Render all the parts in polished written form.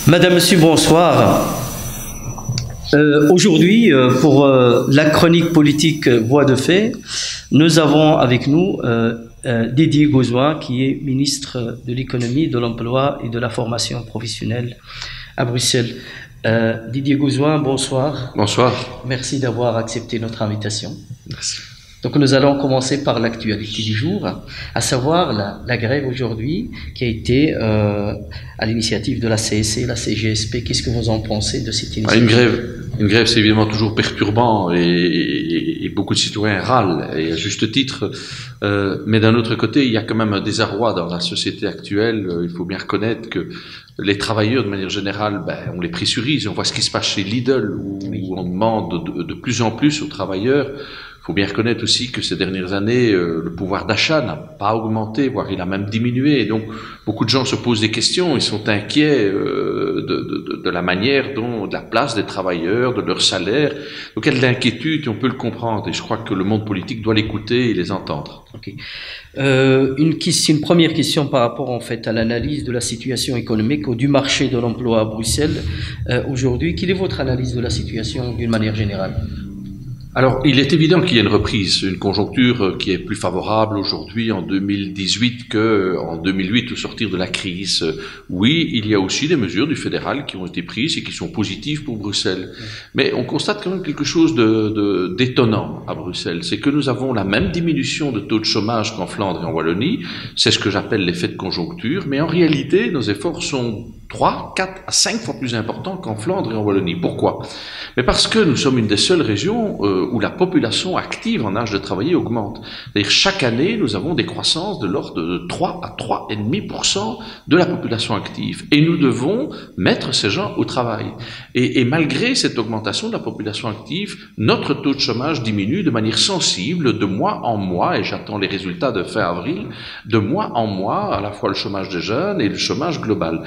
Madame, Monsieur, bonsoir. Aujourd'hui, pour la chronique politique Voix de fait, nous avons avec nous Didier Gauzoin, qui est ministre de l'économie, de l'emploi et de la formation professionnelle à Bruxelles. Didier Gauzoin, bonsoir. Bonsoir. Merci d'avoir accepté notre invitation. Merci. Donc nous allons commencer par l'actualité du jour, à savoir la grève aujourd'hui qui a été à l'initiative de la CSC, la CGSP. Qu'est-ce que vous en pensez de cette initiative? Une grève, c'est évidemment toujours perturbant et beaucoup de citoyens râlent, et à juste titre. Mais d'un autre côté, il y a quand même un désarroi dans la société actuelle. Il faut bien reconnaître que les travailleurs, de manière générale, on les pressurise. On voit ce qui se passe chez Lidl, où on demande de plus en plus aux travailleurs. Il faut bien reconnaître aussi que ces dernières années, le pouvoir d'achat n'a pas augmenté, voire il a même diminué. Et donc, beaucoup de gens se posent des questions, ils sont inquiets de la manière dont, de la place des travailleurs, de leur salaire. Donc, il y a de l'inquiétude, et on peut le comprendre. Et je crois que le monde politique doit l'écouter et les entendre. Okay. Une première question par rapport en fait à l'analyse de la situation économique ou du marché de l'emploi à Bruxelles aujourd'hui. Quelle est votre analyse de la situation d'une manière générale? Alors, il est évident qu'il y a une reprise, une conjoncture qui est plus favorable aujourd'hui en 2018 qu'en 2008 au sortir de la crise. Oui, il y a aussi des mesures du fédéral qui ont été prises et qui sont positives pour Bruxelles. Mais on constate quand même quelque chose d'étonnant à Bruxelles. C'est que nous avons la même diminution de taux de chômage qu'en Flandre et en Wallonie. C'est ce que j'appelle l'effet de conjoncture. Mais en réalité, nos efforts sont 3, 4 à 5 fois plus importants qu'en Flandre et en Wallonie. Pourquoi? Mais parce que nous sommes une des seules régions où la population active en âge de travailler augmente. C'est-à-dire chaque année, nous avons des croissances de l'ordre de 3 à 3,5% de la population active. Et nous devons mettre ces gens au travail. Et malgré cette augmentation de la population active, notre taux de chômage diminue de manière sensible de mois en mois, et j'attends les résultats de fin avril, de mois en mois, à la fois le chômage des jeunes et le chômage global.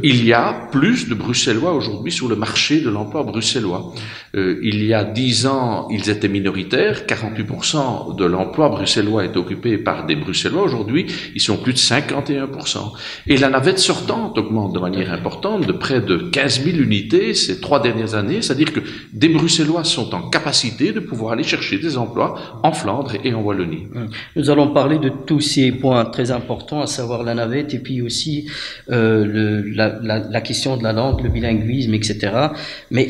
Il y a plus de Bruxellois aujourd'hui sur le marché de l'emploi bruxellois. Il y a 10 ans, ils étaient minoritaires, 48% de l'emploi bruxellois est occupé par des Bruxellois. Aujourd'hui, ils sont plus de 51%. Et la navette sortante augmente de manière importante, de près de 15 000 unités ces 3 dernières années. C'est-à-dire que des Bruxellois sont en capacité de pouvoir aller chercher des emplois en Flandre et en Wallonie. Nous allons parler de tous ces points très importants, à savoir la navette et puis aussi la question de la langue, le bilinguisme, etc. Mais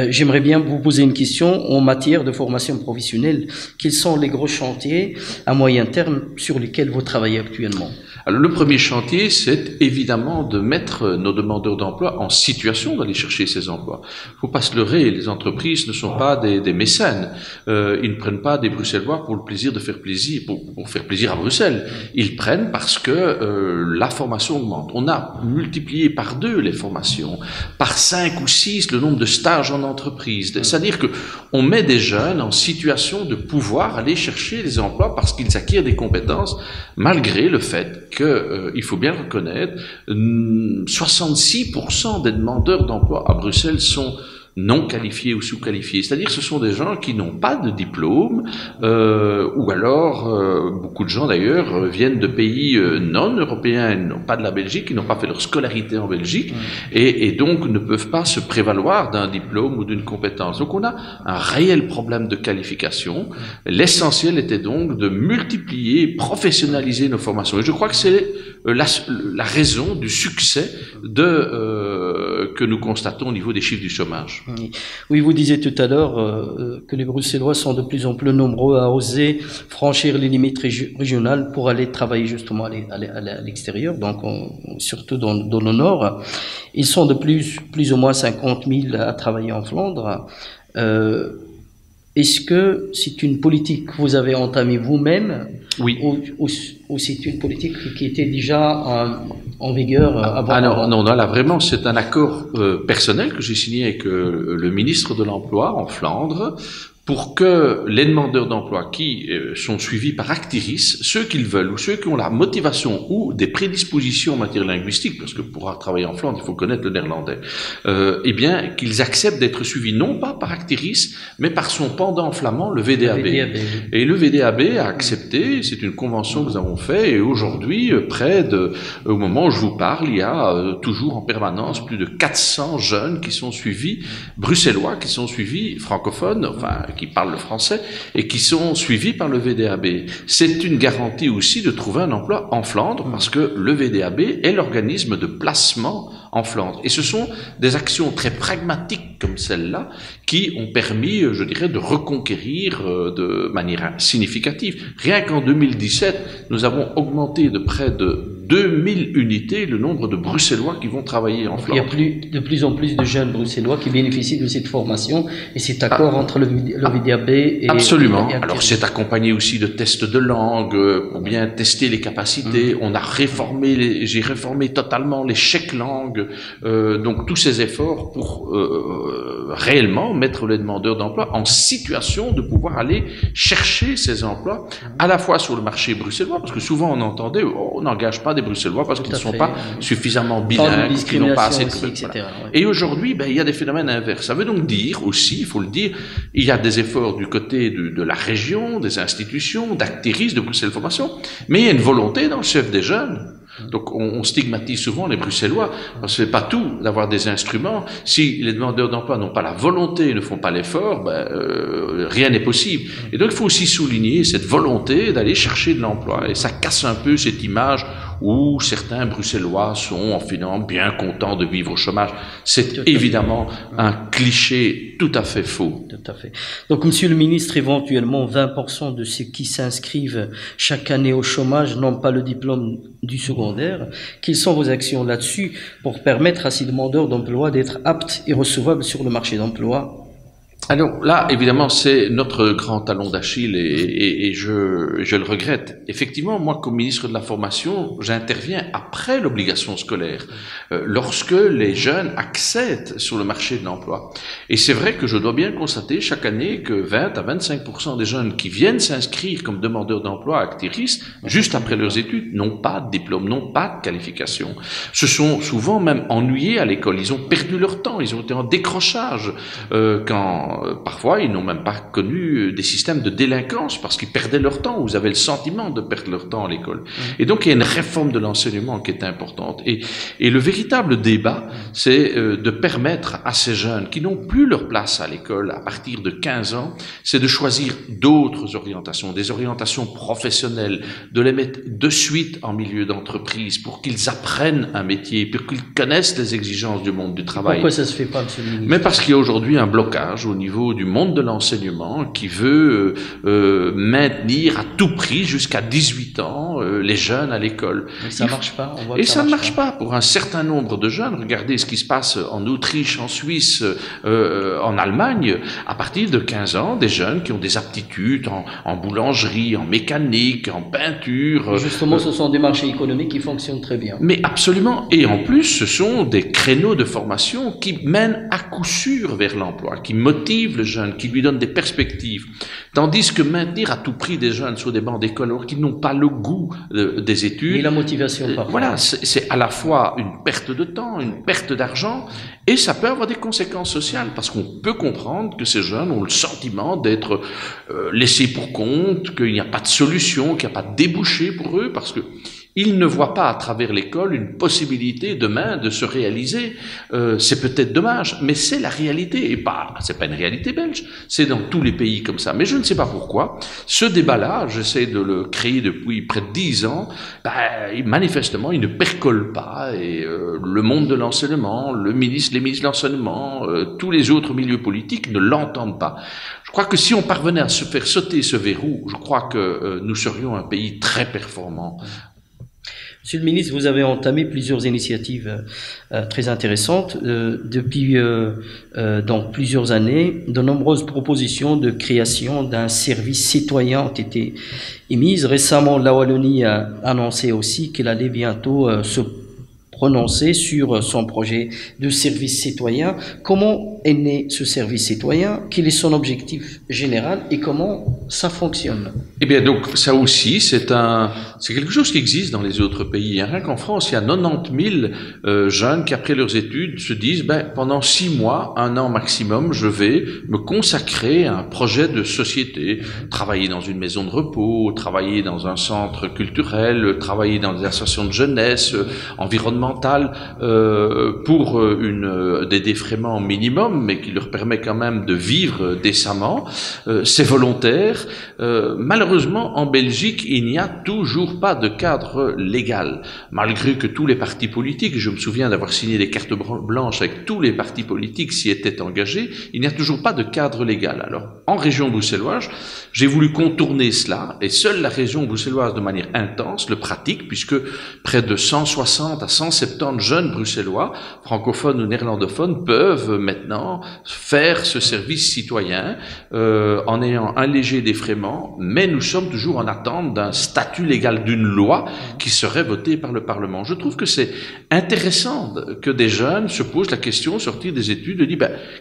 j'aimerais bien vous poser une question en matière de formation professionnelle. Quels sont les gros chantiers à moyen terme sur lesquels vous travaillez actuellement? Alors, le premier chantier, c'est évidemment de mettre nos demandeurs d'emploi en situation d'aller chercher ces emplois. Faut pas se leurrer, les entreprises ne sont pas des mécènes. Ils ne prennent pas des Bruxellois pour le plaisir de faire plaisir, pour faire plaisir à Bruxelles. Ils prennent parce que la formation augmente. On a multiplié par 2 les formations, par 5 ou 6 le nombre de stages en entreprise. C'est-à-dire que on met des jeunes en situation de pouvoir aller chercher des emplois parce qu'ils acquièrent des compétences, malgré le fait que, il faut bien le reconnaître, 66% des demandeurs d'emploi à Bruxelles sont non qualifiés ou sous-qualifiés. C'est-à-dire que ce sont des gens qui n'ont pas de diplôme, ou alors, beaucoup de gens d'ailleurs viennent de pays non européens, n'ont pas de la Belgique, ils n'ont pas fait leur scolarité en Belgique, et donc ne peuvent pas se prévaloir d'un diplôme ou d'une compétence. Donc on a un réel problème de qualification. L'essentiel était donc de multiplier, professionnaliser nos formations. Et je crois que c'est la raison du succès que nous constatons au niveau des chiffres du chômage. Oui, vous disiez tout à l'heure que les Bruxellois sont de plus en plus nombreux à oser franchir les limites régionales pour aller travailler justement à l'extérieur, donc surtout dans le nord. Ils sont de plus ou moins 50 000 à travailler en Flandre. Est-ce que c'est une politique que vous avez entamée vous-même? Oui. Ou c'est une politique qui était déjà en vigueur avant? Non, là vraiment c'est un accord personnel que j'ai signé avec le ministre de l'Emploi en Flandre pour que les demandeurs d'emploi qui sont suivis par Actiris, ceux qu'ils veulent ou ceux qui ont la motivation ou des prédispositions en matière linguistique, parce que pour travailler en Flandre, il faut connaître le néerlandais, eh bien, qu'ils acceptent d'être suivis non pas par Actiris, mais par son pendant flamand, le VDAB. Et le VDAB a accepté, c'est une convention que nous avons faite, et aujourd'hui, au moment où je vous parle, il y a toujours en permanence plus de 400 jeunes qui sont suivis, bruxellois, qui sont suivis, francophones, enfin, qui parlent le français et qui sont suivis par le VDAB. C'est une garantie aussi de trouver un emploi en Flandre parce que le VDAB est l'organisme de placement en Flandre. Et ce sont des actions très pragmatiques comme celle-là qui ont permis, je dirais, de reconquérir de manière significative. Rien qu'en 2017, nous avons augmenté de près de 2000 unités le nombre de Bruxellois qui vont travailler en Flandre. Il y a de plus en plus de jeunes Bruxellois qui bénéficient de cette formation et cet accord entre le VDAB et... Absolument. Alors c'est accompagné aussi de tests de langue pour bien tester les capacités. On a j'ai réformé totalement les chèques langues. Donc tous ces efforts pour réellement mettre les demandeurs d'emploi en situation de pouvoir aller chercher ces emplois à la fois sur le marché bruxellois, parce que souvent on entendait on n'engage pas des Bruxellois parce qu'ils ne sont pas suffisamment bilingues, qu'ils n'ont pas assez de... etc. Voilà. Et aujourd'hui, il y a des phénomènes inverses. Ça veut donc dire aussi, il faut le dire, il y a des efforts du côté de la région, des institutions, d'Actiris, de Bruxelles Formation, mais il y a une volonté dans le chef des jeunes. Donc on stigmatise souvent les Bruxellois, parce que c'est pas tout d'avoir des instruments. Si les demandeurs d'emploi n'ont pas la volonté et ne font pas l'effort, rien n'est possible. Et donc il faut aussi souligner cette volonté d'aller chercher de l'emploi. Et ça casse un peu cette image où certains Bruxellois sont en finalement bien contents de vivre au chômage. C'est évidemment un cliché tout à fait faux. Tout à fait. Donc, Monsieur le Ministre, éventuellement 20% de ceux qui s'inscrivent chaque année au chômage n'ont pas le diplôme du secondaire. Quelles sont vos actions là-dessus pour permettre à ces demandeurs d'emploi d'être aptes et recevables sur le marché d'emploi? Alors là, évidemment, c'est notre grand talon d'Achille et je le regrette. Effectivement, moi, comme ministre de la Formation, j'interviens après l'obligation scolaire, lorsque les jeunes accèdent sur le marché de l'emploi. Et c'est vrai que je dois bien constater chaque année que 20 à 25% des jeunes qui viennent s'inscrire comme demandeurs d'emploi à Actiris, juste après leurs études, n'ont pas de diplôme, n'ont pas de qualification. Se sont souvent même ennuyés à l'école. Ils ont perdu leur temps, ils ont été en décrochage parfois, ils n'ont même pas connu des systèmes de délinquance parce qu'ils perdaient leur temps. Vous avez le sentiment de perdre leur temps à l'école. Et donc, il y a une réforme de l'enseignement qui est importante. Et le véritable débat, c'est de permettre à ces jeunes qui n'ont plus leur place à l'école à partir de 15 ans, c'est de choisir d'autres orientations, des orientations professionnelles, de les mettre de suite en milieu d'entreprise pour qu'ils apprennent un métier, pour qu'ils connaissent les exigences du monde du travail. Pourquoi ça se fait pas, Monsieur le Ministre? Mais parce qu'il y a aujourd'hui un blocage au niveau du monde de l'enseignement qui veut maintenir à tout prix jusqu'à 18 ans les jeunes à l'école. Mais ça marche pas. On voit et ça ne marche pas pour un certain nombre de jeunes. Regardez ce qui se passe en Autriche, en Suisse, en Allemagne. À partir de 15 ans, des jeunes qui ont des aptitudes en boulangerie, en mécanique, en peinture. Justement, ce sont des marchés économiques qui fonctionnent très bien. Mais absolument. Et en plus, ce sont des créneaux de formation qui mènent à coup sûr vers l'emploi, qui motivent le jeune, qui lui donne des perspectives. Tandis que maintenir à tout prix des jeunes sur des bancs d'école alors qu'ils n'ont pas le goût des études. Et la motivation, parfois. Voilà, c'est à la fois une perte de temps, une perte d'argent, et ça peut avoir des conséquences sociales, parce qu'on peut comprendre que ces jeunes ont le sentiment d'être laissés pour compte, qu'il n'y a pas de solution, qu'il n'y a pas de débouché pour eux, parce que ils ne voient pas à travers l'école une possibilité demain de se réaliser. C'est peut-être dommage, mais c'est la réalité. Et c'est pas une réalité belge, c'est dans tous les pays comme ça. Mais je ne sais pas pourquoi. Ce débat-là, j'essaie de le créer depuis près de 10 ans, manifestement, il ne percole pas. Et le monde de l'enseignement, les ministres de l'enseignement, tous les autres milieux politiques ne l'entendent pas. Je crois que si on parvenait à se faire sauter ce verrou, je crois que nous serions un pays très performant. Monsieur le ministre, vous avez entamé plusieurs initiatives très intéressantes. Depuis donc plusieurs années, de nombreuses propositions de création d'un service citoyen ont été émises. Récemment, la Wallonie a annoncé aussi qu'elle allait bientôt se prononcer sur son projet de service citoyen. Comment est né ce service citoyen? Quel est son objectif général et comment ça fonctionne? Eh bien, donc, ça aussi, c'est quelque chose qui existe dans les autres pays. Rien qu'en France, il y a 90 000 jeunes qui, après leurs études, se disent, pendant 6 mois, 1 an maximum, je vais me consacrer à un projet de société, travailler dans une maison de repos, travailler dans un centre culturel, travailler dans des associations de jeunesse, environnementales, pour des défraiements minimum, mais qui leur permet quand même de vivre décemment. C'est volontaire. Malheureusement, en Belgique, il n'y a toujours pas de cadre légal, malgré que tous les partis politiques, je me souviens d'avoir signé des cartes blanches avec tous les partis politiques s'y étaient engagés, il n'y a toujours pas de cadre légal. Alors, en région bruxelloise, j'ai voulu contourner cela, et seule la région bruxelloise, de manière intense, le pratique, puisque près de 160 à 170 jeunes bruxellois, francophones ou néerlandophones, peuvent maintenant faire ce service citoyen en ayant un léger défraiement, mais nous sommes toujours en attente d'un statut légal, d'une loi qui serait votée par le Parlement. Je trouve que c'est intéressant que des jeunes se posent la question, sortir des études, de dire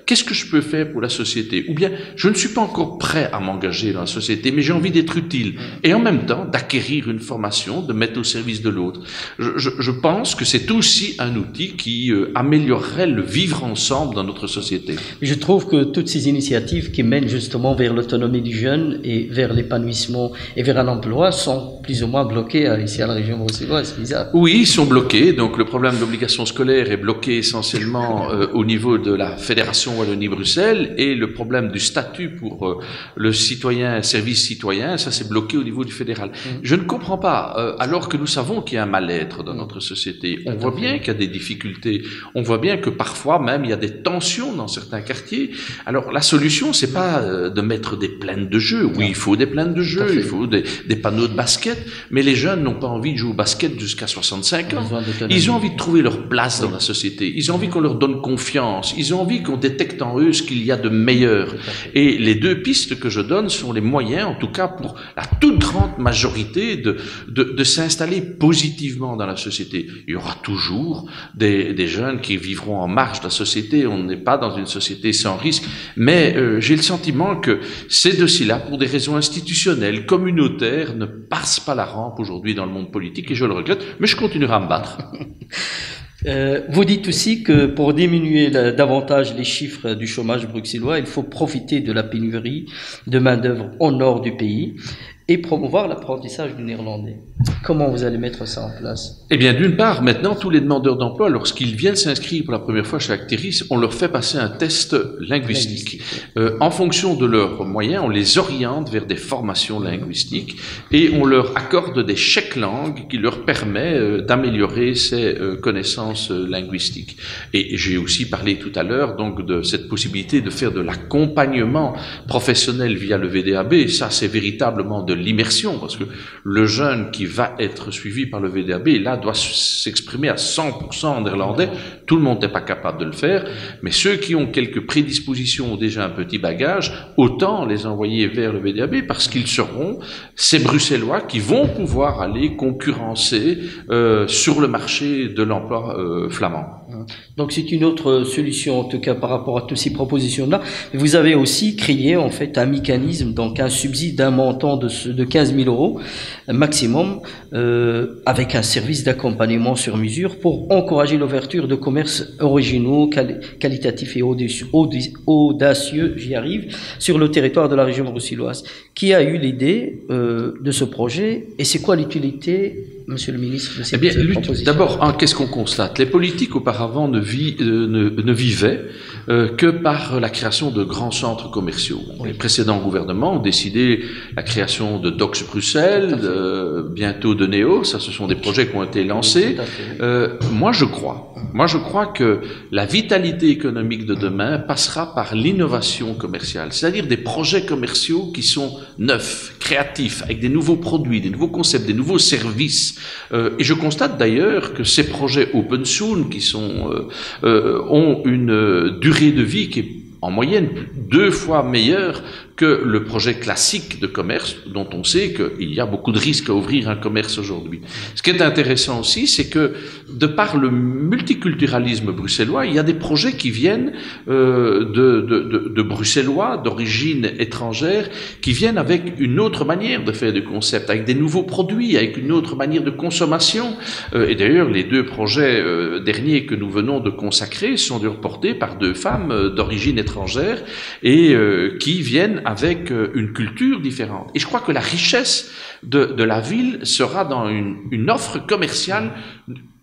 qu'est-ce que je peux faire pour la société? Ou bien je ne suis pas encore prêt à m'engager dans la société, mais j'ai envie d'être utile. Et en même temps, d'acquérir une formation, de mettre au service de l'autre. Je pense que c'est aussi un outil qui améliorerait le vivre ensemble dans notre société. Je trouve que toutes ces initiatives qui mènent justement vers l'autonomie du jeune et vers l'épanouissement et vers un emploi sont plus ou moins bloquées ici à la région bruxelloise. C'est bizarre. Oui, ils sont bloqués. Donc le problème de l'obligation scolaire est bloqué essentiellement au niveau de la Fédération Wallonie-Bruxelles, et le problème du statut pour le citoyen, service citoyen, ça c'est bloqué au niveau du fédéral. Je ne comprends pas, alors que nous savons qu'il y a un mal-être dans notre société. On voit bien qu'il y a des difficultés. On voit bien que parfois même il y a des tensions dans certains quartiers. Alors la solution, c'est pas de mettre des plaines de jeu. Oui, il faut des plaines de jeu, il faut des panneaux de basket, mais les jeunes n'ont pas envie de jouer au basket jusqu'à 65 ans. Ils ont envie de trouver leur place dans la société. Ils ont envie qu'on leur donne confiance. Ils ont envie qu'on détecte en eux ce qu'il y a de meilleur. Et les deux pistes que je donne sont les moyens, en tout cas pour la toute grande majorité, de s'installer positivement dans la société. Il y aura toujours des jeunes qui vivront en marge de la société. On n'est pas dans une société sans risque, mais j'ai le sentiment que ces dossiers-là, pour des raisons institutionnelles, communautaires, ne passent pas la rampe aujourd'hui dans le monde politique, et je le regrette, mais je continuerai à me battre. Vous dites aussi que pour diminuer davantage les chiffres du chômage bruxellois, il faut profiter de la pénurie de main-d'œuvre au nord du pays et promouvoir l'apprentissage du néerlandais. Comment vous allez mettre ça en place? Eh bien, d'une part, maintenant, tous les demandeurs d'emploi, lorsqu'ils viennent s'inscrire pour la première fois chez Acteris, on leur fait passer un test linguistique. En fonction de leurs moyens, on les oriente vers des formations linguistiques et on leur accorde des chèques langues qui leur permettent d'améliorer ces connaissances linguistiques. Et j'ai aussi parlé tout à l'heure donc de cette possibilité de faire de l'accompagnement professionnel via le VDAB. Ça, c'est véritablement de l'immersion, parce que le jeune qui va être suivi par le VDAB, là, doit s'exprimer à 100% en néerlandais. Tout le monde n'est pas capable de le faire, mais ceux qui ont quelques prédispositions ou déjà un petit bagage, autant les envoyer vers le VDAB, parce qu'ils seront ces Bruxellois qui vont pouvoir aller concurrencer sur le marché de l'emploi flamand. Donc c'est une autre solution, en tout cas par rapport à toutes ces propositions-là. Vous avez aussi créé en fait un mécanisme, donc un subside d'un montant de 15 000 euros maximum, avec un service d'accompagnement sur mesure pour encourager l'ouverture de commerces originaux, qualitatifs et audacieux, j'y arrive, sur le territoire de la région bruxelloise. Qui a eu l'idée de ce projet et c'est quoi l'utilité, Monsieur le ministre, de cette proposition? D'abord, qu'est-ce qu'on constate? Les politiques auparavant ne vivaient que par la création de grands centres commerciaux. Les précédents gouvernements ont décidé la création de Dox Bruxelles, bientôt de Néo. Ça, ce sont des projets qui ont été lancés. Moi, je crois que la vitalité économique de demain passera par l'innovation commerciale, c'est-à-dire des projets commerciaux qui sont neufs, créatifs, avec des nouveaux produits, des nouveaux concepts, des nouveaux services. Et je constate d'ailleurs que ces projets open source qui ont une durée de vie qui est en moyenne 2 fois meilleure que le projet classique de commerce, dont on sait qu'il y a beaucoup de risques à ouvrir un commerce aujourd'hui. Ce qui est intéressant aussi, c'est que de par le multiculturalisme bruxellois, il y a des projets qui viennent de Bruxellois, d'origine étrangère, qui viennent avec une autre manière de faire du concept, avec des nouveaux produits, avec une autre manière de consommation. Et d'ailleurs, les deux projets derniers que nous venons de consacrer sont portés par deux femmes d'origine étrangère et qui viennent avec une culture différente. Et je crois que la richesse de la ville sera dans une offre commerciale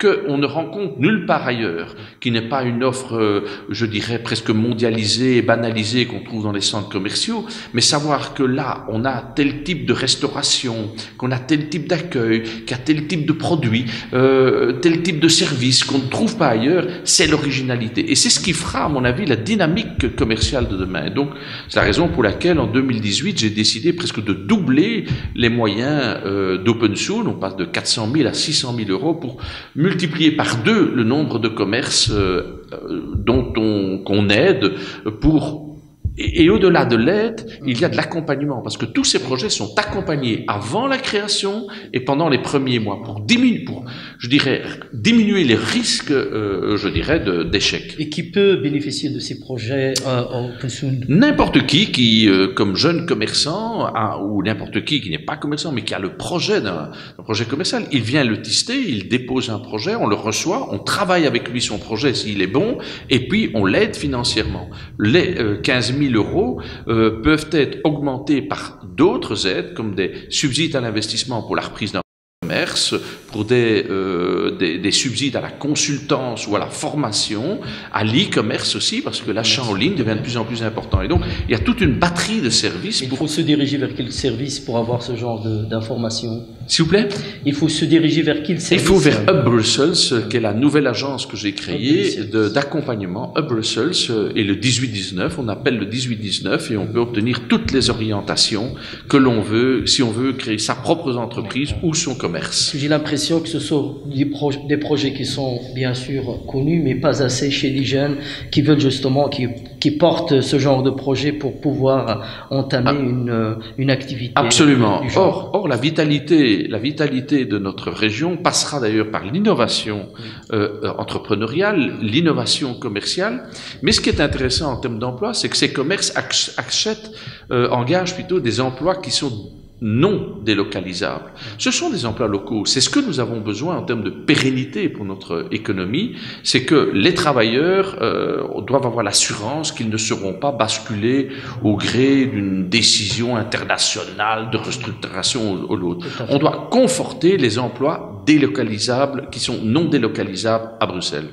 qu'on ne rencontre nulle part ailleurs, qui n'est pas une offre, je dirais, presque mondialisée, banalisée qu'on trouve dans les centres commerciaux, mais savoir que là, on a tel type de restauration, qu'on a tel type d'accueil, qu'il y a tel type de produit, tel type de service qu'on ne trouve pas ailleurs, c'est l'originalité. Et c'est ce qui fera, à mon avis, la dynamique commerciale de demain. Et donc, c'est la raison pour laquelle, en 2018, j'ai décidé presque de doubler les moyens d'Open Soon. On passe de 400 000 à 600 000 euros pour multiplier par 2 le nombre de commerces qu'on aide pour... Et au-delà de l'aide, il y a de l'accompagnement, parce que tous ces projets sont accompagnés avant la création et pendant les premiers mois pour diminuer les risques, d'échec. Et qui peut bénéficier de ces projets Open Soon? N'importe qui comme jeune commerçant, ou n'importe qui n'est pas commerçant, mais qui a le projet d'un projet commercial, il vient le tester, il dépose un projet, on le reçoit, on travaille avec lui son projet s'il est bon, et puis on l'aide financièrement. Les 15 000 euros peuvent être augmentés par d'autres aides, comme des subsides à l'investissement pour la reprise d'un commerce, pour des subsides à la consultance ou à la formation, à l'e-commerce aussi, parce que l'achat en ligne devient de plus en plus important. Et donc, il y a toute une batterie de services. Il faut se diriger vers quel service pour avoir ce genre d'informations? S'il vous plaît? Il faut se diriger vers quel service? Il faut vers Hub Brussels, qui est la nouvelle agence que j'ai créée d'accompagnement. Hub Brussels et le 18-19, on appelle le 18-19 et on peut obtenir toutes les orientations que l'on veut, si on veut créer sa propre entreprise ou son commerce. J'ai l'impression que ce sont des projets qui sont bien sûr connus, mais pas assez chez les jeunes qui veulent justement, qui portent ce genre de projet pour pouvoir entamer une activité. Absolument. Or, la vitalité de notre région passera d'ailleurs par l'innovation entrepreneuriale, l'innovation commerciale. Mais ce qui est intéressant en termes d'emploi, c'est que ces commerces engagent plutôt des emplois qui sont non délocalisables. Ce sont des emplois locaux. C'est ce que nous avons besoin en termes de pérennité pour notre économie. C'est que les travailleurs doivent avoir l'assurance qu'ils ne seront pas basculés au gré d'une décision internationale de restructuration ou l'autre. On doit conforter les emplois délocalisables qui sont non délocalisables à Bruxelles.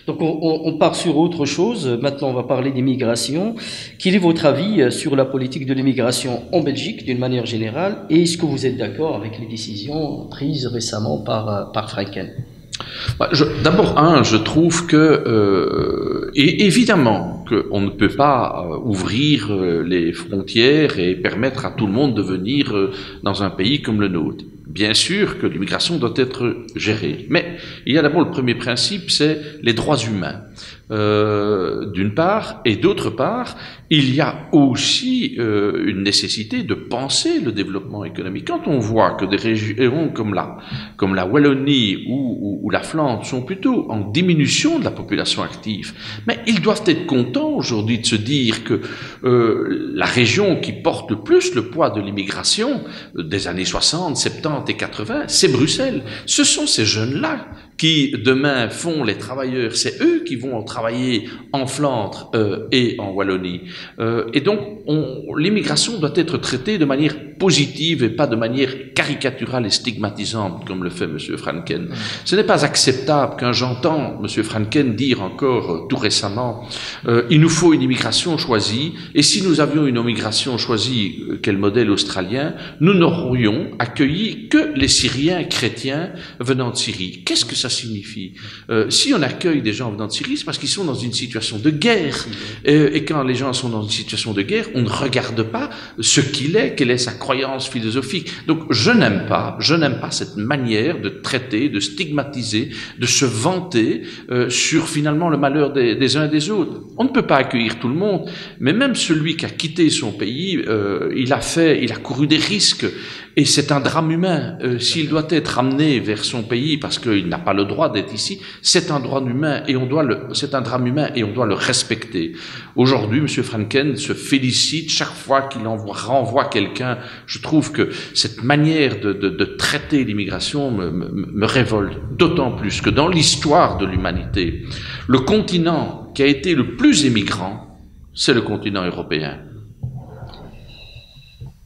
Donc on part sur autre chose. Maintenant, on va parler d'immigration. Quel est votre avis sur la politique de l'immigration en Belgique d'une manière générale? Et est-ce que vous êtes d'accord avec les décisions prises récemment par Franken? D'abord, je trouve que, et évidemment, qu'on ne peut pas ouvrir les frontières et permettre à tout le monde de venir dans un pays comme le nôtre. Bien sûr que l'immigration doit être gérée, mais il y a d'abord le premier principe, c'est les droits humains. D'une part, et d'autre part, il y a aussi une nécessité de penser le développement économique. Quand on voit que des régions comme la Wallonie ou la Flandre sont plutôt en diminution de la population active, mais ils doivent être contents aujourd'hui de se dire que la région qui porte le plus le poids de l'immigration des années 60, 70 et 80, c'est Bruxelles. Ce sont ces jeunes-là qui demain font les travailleurs, c'est eux qui vont travailler en Flandre et en Wallonie. Et donc, l'immigration doit être traitée de manière positive et pas de manière caricaturale et stigmatisante, comme le fait M. Franken. Ce n'est pas acceptable quand j'entends M. Franken dire encore tout récemment il nous faut une immigration choisie, et si nous avions une immigration choisie, quel modèle australien, nous n'aurions accueilli que les Syriens chrétiens venant de Syrie. Qu'est-ce que ça signifie? Si on accueille des gens venant de Syrie, c'est parce qu'ils sont dans une situation de guerre. Et quand les gens sont dans une situation de guerre, on ne regarde pas ce qu'il est, quelle est sa croyances philosophiques. Donc je n'aime pas cette manière de traiter, de stigmatiser, de se vanter sur finalement le malheur des uns et des autres. On ne peut pas accueillir tout le monde, mais même celui qui a quitté son pays, il a couru des risques, et c'est un drame humain. S'il doit être ramené vers son pays parce qu'il n'a pas le droit d'être ici, c'est un drame humain et c'est un drame humain et on doit le respecter. Aujourd'hui, M. Franken se félicite chaque fois qu'il renvoie quelqu'un. Je trouve que cette manière de traiter l'immigration me révolte, d'autant plus que dans l'histoire de l'humanité, le continent qui a été le plus émigrant, c'est le continent européen.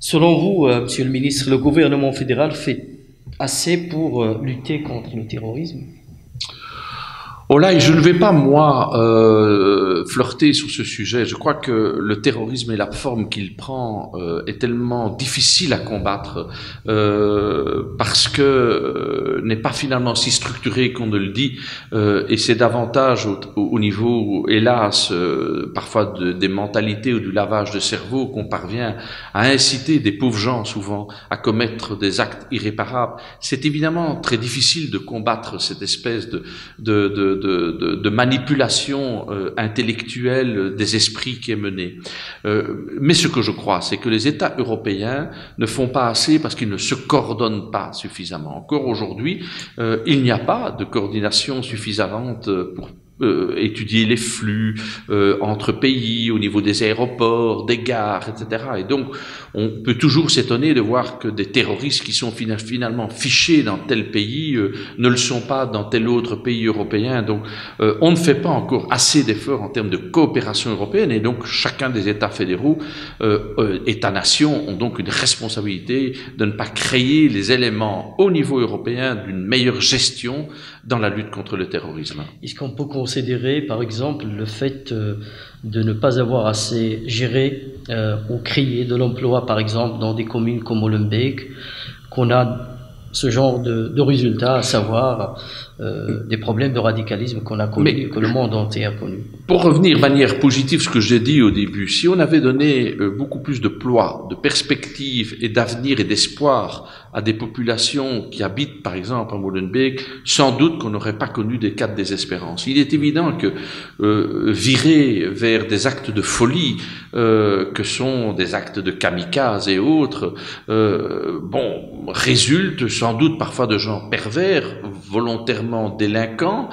Selon vous, Monsieur le ministre, le gouvernement fédéral fait assez pour lutter contre le terrorisme? Oh là, je ne vais pas, moi, flirter sur ce sujet. Je crois que le terrorisme et la forme qu'il prend est tellement difficile à combattre parce que n'est pas finalement si structuré qu'on ne le dit, et c'est davantage au niveau, hélas, parfois des mentalités ou du lavage de cerveau qu'on parvient à inciter des pauvres gens, souvent, à commettre des actes irréparables. C'est évidemment très difficile de combattre cette espèce de manipulation intellectuelle des esprits qui est menée. Mais ce que je crois, c'est que les États européens ne font pas assez parce qu'ils ne se coordonnent pas suffisamment. Encore aujourd'hui, il n'y a pas de coordination suffisante pour étudier les flux entre pays, au niveau des aéroports, des gares, etc. Et donc, on peut toujours s'étonner de voir que des terroristes qui sont finalement fichés dans tel pays ne le sont pas dans tel autre pays européen. Donc, on ne fait pas encore assez d'efforts en termes de coopération européenne, et donc chacun des États fédéraux, États-nations, ont donc une responsabilité de ne pas créer les éléments au niveau européen d'une meilleure gestion dans la lutte contre le terrorisme. Est-ce qu'on peut considérer, par exemple, le fait de ne pas avoir assez géré ou créé de l'emploi, par exemple, dans des communes comme Molenbeek, qu'on a ce genre de résultats, à savoir des problèmes de radicalisme qu'on a connus, que le monde entier a connus. Pour revenir de manière positive ce que j'ai dit au début, si on avait donné beaucoup plus de poids, de perspectives et d'avenir et d'espoir à des populations qui habitent par exemple à Molenbeek, sans doute qu'on n'aurait pas connu des cas de désespérance. Il est évident que virer vers des actes de folie, que sont des actes de kamikaze et autres, résulte sans doute parfois de gens pervers, volontairement délinquants,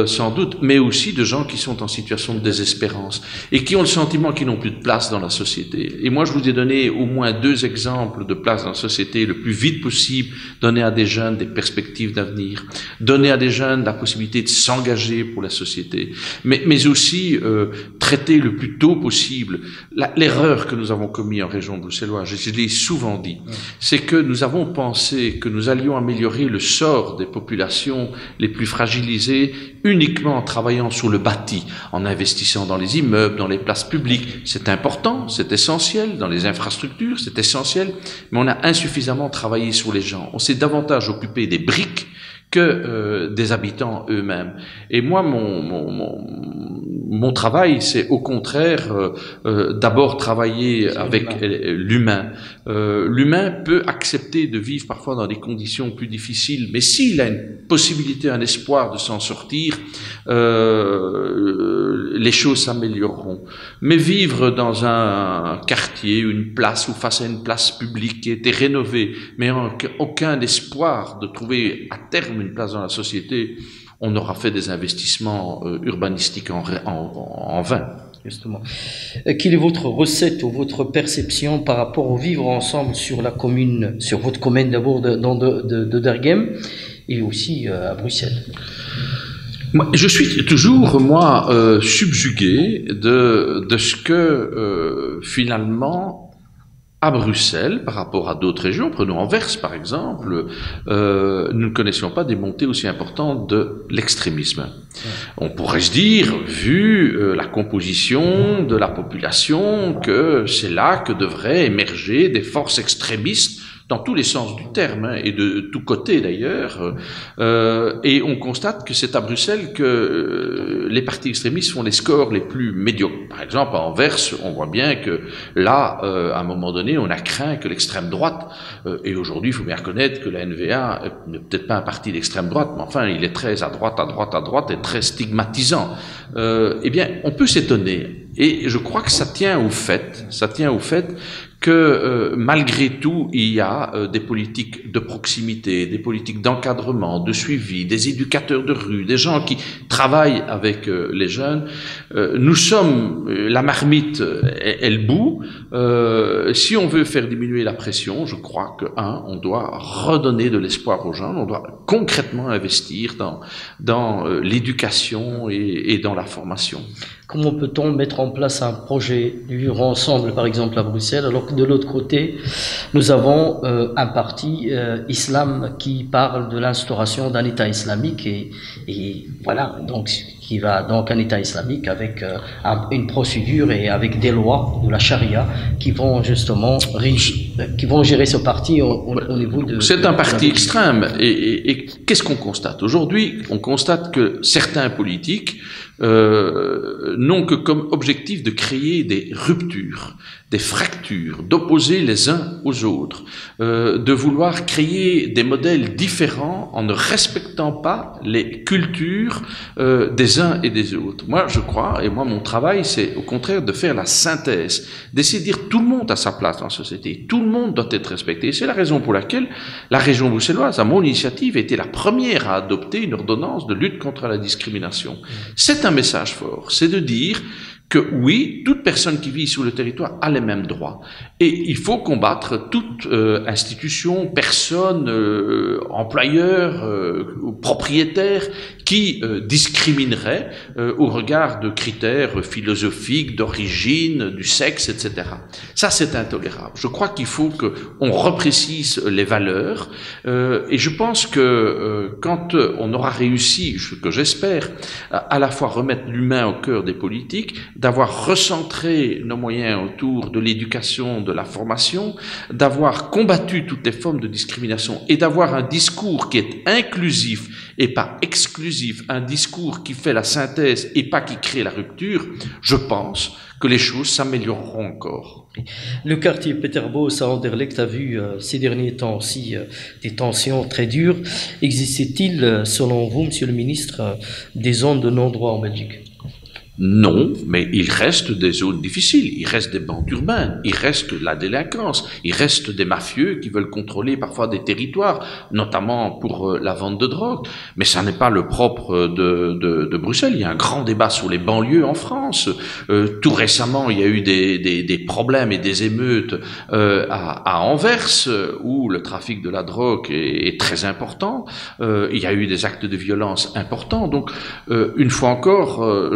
sans doute, mais aussi de gens qui sont en situation de désespérance et qui ont le sentiment qu'ils n'ont plus de place dans la société. Et moi, je vous ai donné au moins 2 exemples de place dans la société le plus vite possible, donner à des jeunes des perspectives d'avenir, donner à des jeunes la possibilité de s'engager pour la société, mais aussi traiter le plus tôt possible. L'erreur que nous avons commise en région bruxelloise, je l'ai souvent dit, c'est que nous avons pensé que nous allions améliorer le sort des populations les plus fragilisées uniquement en travaillant sur le bâti, en investissant dans les immeubles, dans les places publiques. C'est important, c'est essentiel, dans les infrastructures, c'est essentiel, mais on a insuffisamment travaillé sur les gens. On s'est davantage occupé des briques que des habitants eux-mêmes. Et moi, mon travail, c'est au contraire d'abord travailler avec l'humain. L'humain peut accepter de vivre parfois dans des conditions plus difficiles, mais s'il a une possibilité, un espoir de s'en sortir, les choses s'amélioreront. Mais vivre dans un quartier, une place ou face à une place publique qui a été rénovée, mais aucun espoir de trouver à terme une place dans la société, on aura fait des investissements urbanistiques en vain. Justement. Quelle est votre recette ou votre perception par rapport au vivre ensemble sur la commune, sur votre commune d'abord de Dergem et aussi à Bruxelles? Je suis toujours, subjugué de ce que, finalement, à Bruxelles, par rapport à d'autres régions, prenons Anvers par exemple, nous ne connaissions pas des montées aussi importantes de l'extrémisme. On pourrait se dire, vu la composition de la population, que c'est là que devraient émerger des forces extrémistes dans tous les sens du terme, hein, et de tous côtés d'ailleurs, et on constate que c'est à Bruxelles que les partis extrémistes font les scores les plus médiocres. Par exemple, à Anvers, on voit bien que là, à un moment donné, on a craint que l'extrême droite, et aujourd'hui, il faut bien reconnaître que la NVA n'est peut-être pas un parti d'extrême droite, mais enfin, il est très à droite, et très stigmatisant. Eh bien, on peut s'étonner. Et je crois que ça tient au fait que malgré tout, il y a des politiques de proximité, des politiques d'encadrement, de suivi, des éducateurs de rue, des gens qui travaillent avec les jeunes. Nous sommes, la marmite, elle bout. Si on veut faire diminuer la pression, je crois que, on doit redonner de l'espoir aux jeunes, on doit concrètement investir dans l'éducation et dans la formation. Comment peut-on mettre en place un projet du vivre ensemble, par exemple, à Bruxelles, alors que de l'autre côté, nous avons un parti islam qui parle de l'instauration d'un État islamique et voilà, donc qui va donc un État islamique avec une procédure et avec des lois de la charia qui vont justement gérer ce parti au niveau de... C'est un parti extrême et qu'est-ce qu'on constate? Aujourd'hui, on constate que certains politiques n'ont que comme objectif de créer des ruptures, des fractures, d'opposer les uns aux autres, de vouloir créer des modèles différents en ne respectant pas les cultures des uns et des autres. Moi, je crois, et moi, mon travail, c'est au contraire de faire la synthèse, d'essayer de dire tout le monde a sa place dans la société, tout le monde doit être respecté. Et c'est la raison pour laquelle la région bruxelloise, à mon initiative, a été la première à adopter une ordonnance de lutte contre la discrimination. C'est un message fort, c'est de dire que oui, toute personne qui vit sur le territoire a les mêmes droits. Et il faut combattre toute institution, personne, employeur, propriétaire qui discriminerait au regard de critères philosophiques, d'origine, du sexe, etc. Ça, c'est intolérable. Je crois qu'il faut qu'on reprécise les valeurs et je pense que quand on aura réussi, ce que j'espère, à la fois remettre l'humain au cœur des politiques, d'avoir recentré nos moyens autour de l'éducation, de la formation, d'avoir combattu toutes les formes de discrimination et d'avoir un discours qui est inclusif et pas exclusif, un discours qui fait la synthèse et pas qui crée la rupture, je pense que les choses s'amélioreront encore. Le quartier Peterbos à Anderlecht a vu ces derniers temps aussi des tensions très dures. Existait-il, selon vous, Monsieur le Ministre, des zones de non-droit en Belgique ? Non, mais il reste des zones difficiles, il reste des bandes urbaines, il reste la délinquance, il reste des mafieux qui veulent contrôler parfois des territoires, notamment pour la vente de drogue. Mais ça n'est pas le propre de Bruxelles. Il y a un grand débat sur les banlieues en France. Tout récemment, il y a eu des problèmes et des émeutes à Anvers, où le trafic de la drogue est très important. Il y a eu des actes de violence importants. Donc, une fois encore,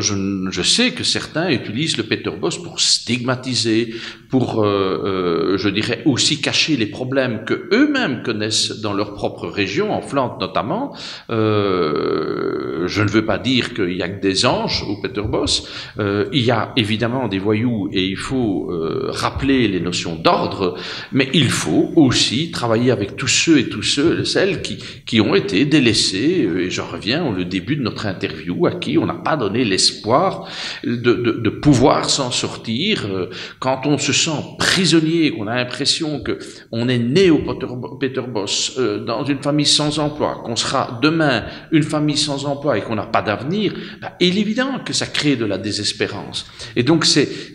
je sais que certains utilisent le Peterbos pour stigmatiser, pour, je dirais, aussi cacher les problèmes que eux-mêmes connaissent dans leur propre région, en Flandre notamment. Je ne veux pas dire qu'il y a que des anges au Peterbos. Il y a évidemment des voyous et il faut rappeler les notions d'ordre, mais il faut aussi travailler avec tous ceux et celles qui ont été délaissés. Et j'en reviens au début de notre interview, à qui on n'a pas donné l'espoir de pouvoir s'en sortir. Quand on se sent prisonnier, qu'on a l'impression que on est né au Peterbos dans une famille sans emploi, qu'on sera demain une famille sans emploi et qu'on n'a pas d'avenir, il est évident que ça crée de la désespérance. Et donc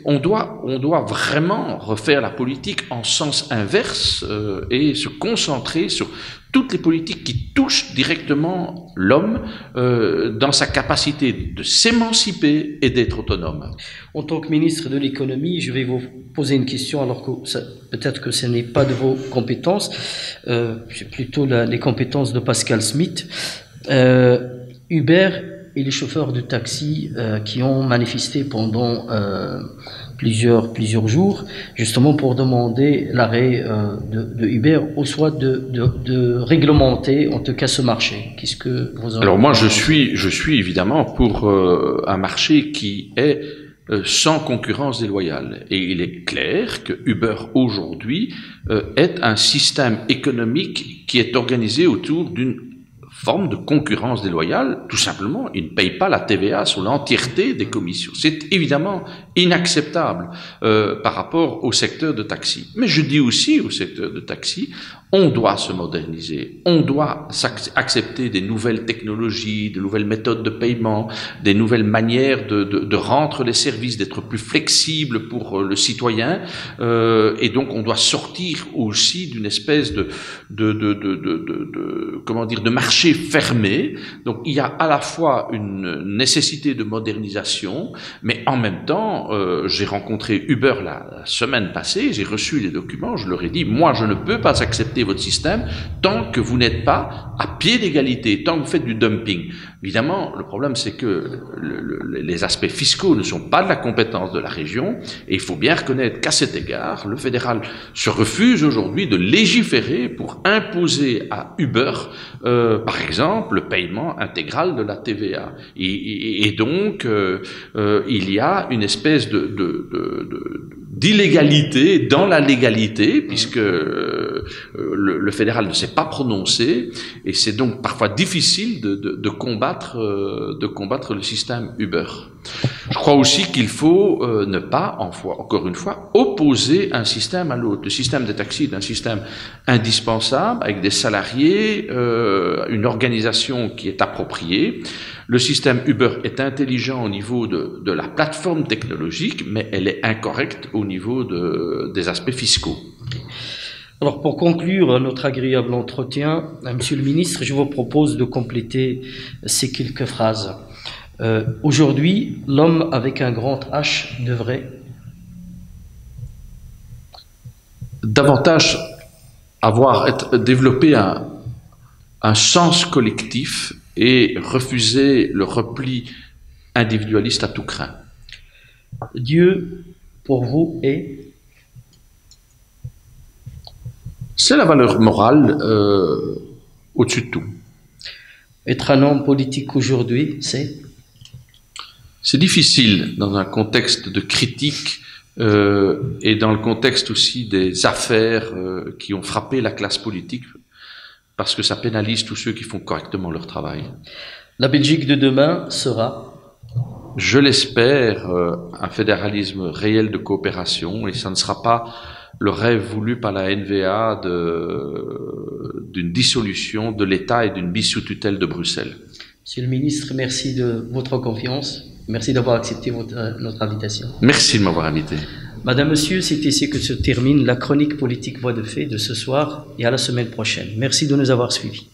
on doit vraiment refaire la politique en sens inverse et se concentrer sur toutes les politiques qui touchent directement l'homme dans sa capacité de s'émanciper et d'être autonome. En tant que ministre de l'économie, je vais vous poser une question, alors que peut-être que ce n'est pas de vos compétences, c'est plutôt les compétences de Pascal Smith. Uber et les chauffeurs de taxi qui ont manifesté pendant plusieurs jours, justement pour demander l'arrêt de Uber, ou soit de réglementer en tout cas ce marché. Qu'est-ce que vous en... Alors moi je suis évidemment pour un marché qui est sans concurrence déloyale. Et il est clair que Uber aujourd'hui est un système économique qui est organisé autour d'une forme de concurrence déloyale. Tout simplement, il ne paye pas la TVA sur l'entièreté des commissions. C'est évidemment inacceptable par rapport au secteur de taxi. Mais je dis aussi au secteur de taxi, on doit se moderniser, on doit accepter des nouvelles technologies, de nouvelles méthodes de paiement, des nouvelles manières de rendre les services, d'être plus flexible pour le citoyen, et donc on doit sortir aussi d'une espèce de marché fermé. Donc il y a à la fois une nécessité de modernisation, mais en même temps, j'ai rencontré Uber la semaine passée, j'ai reçu les documents, je leur ai dit, moi je ne peux pas accepter votre système tant que vous n'êtes pas à pied d'égalité, tant que vous faites du dumping. Évidemment, le problème c'est que les aspects fiscaux ne sont pas de la compétence de la région, et il faut bien reconnaître qu'à cet égard, le fédéral se refuse aujourd'hui de légiférer pour imposer à Uber, par exemple, le paiement intégral de la TVA. Et donc, il y a une espèce d'illégalité dans la légalité, puisque le fédéral ne s'est pas prononcé, et c'est donc parfois difficile de combattre le système Uber. Je crois aussi qu'il faut ne pas, encore une fois, opposer un système à l'autre. Le système des taxis est un système indispensable, avec des salariés, une organisation qui est appropriée. Le système Uber est intelligent au niveau de la plateforme technologique, mais elle est incorrecte au niveau des aspects fiscaux. Alors, pour conclure notre agréable entretien, Monsieur le Ministre, je vous propose de compléter ces quelques phrases. Aujourd'hui, l'homme avec un grand H devrait davantage développer un sens collectif et refuser le repli individualiste à tout craint. Dieu, pour vous, c'est la valeur morale au-dessus de tout. Être un homme politique aujourd'hui, c'est difficile dans un contexte de critique et dans le contexte aussi des affaires qui ont frappé la classe politique, parce que ça pénalise tous ceux qui font correctement leur travail. La Belgique de demain sera, je l'espère, un fédéralisme réel de coopération, et ça ne sera pas le rêve voulu par la NVA d'une dissolution de l'État et d'une mise sous tutelle de Bruxelles. Monsieur le ministre, merci de votre confiance. Merci d'avoir accepté notre invitation. Merci de m'avoir invité. Madame, Monsieur, c'est ici que se termine la chronique politique Voix de Fait de ce soir et à la semaine prochaine. Merci de nous avoir suivis.